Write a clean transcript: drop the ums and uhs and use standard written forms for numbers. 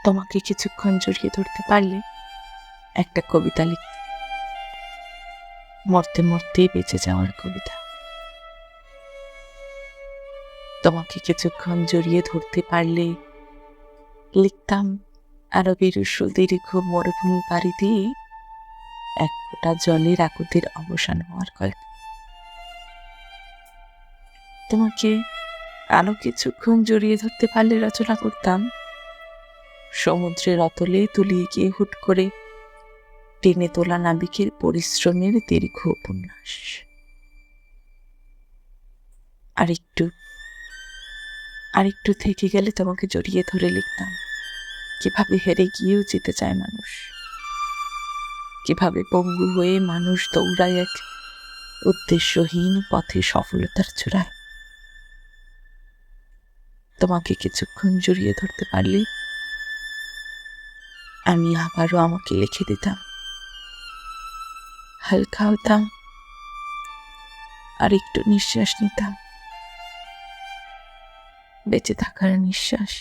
তোমাকে কিছুক্ষণ জড়িয়ে ধরতে পারলে একটা কবিতা লিখতে, মরতে মরতেই বেঁচে যাওয়ার কবিতা। তোমাকে কিছুক্ষণ জড়িয়ে ধরতে পারলে লিখতাম আরবের সুদীর্ঘ মরুভূমি পাড়ি দিয়ে এক ফোঁটা জলের আকুতির অবসান হওয়ার গল্প। তোমাকে আরো কিছুক্ষণ জড়িয়ে ধরতে পারলে রচনা করতাম সমুদ্রের অতলে তলিয়ে গিয়ে হুট করে টেনে তোলা নাবিকের পরিশ্রমের দীর্ঘ উপন্যাস। আরেকটু থেকে গেলে তোমাকে জড়িয়ে ধরে লিখতাম কিভাবে হেরে গিয়েও যেতে চায় মানুষ, কিভাবে পঙ্গু হয়ে মানুষ দৌড়ায় এক উদ্দেশ্যহীন পথে সফলতার চূড়ায়। তোমাকে কিছুক্ষণ জড়িয়ে ধরতে পারলে আমি আবারও আমাকে লিখে দিতাম, হালকা হতাম, আর একটু নিঃশ্বাস নিতাম, বেঁচে থাকার নিঃশ্বাস।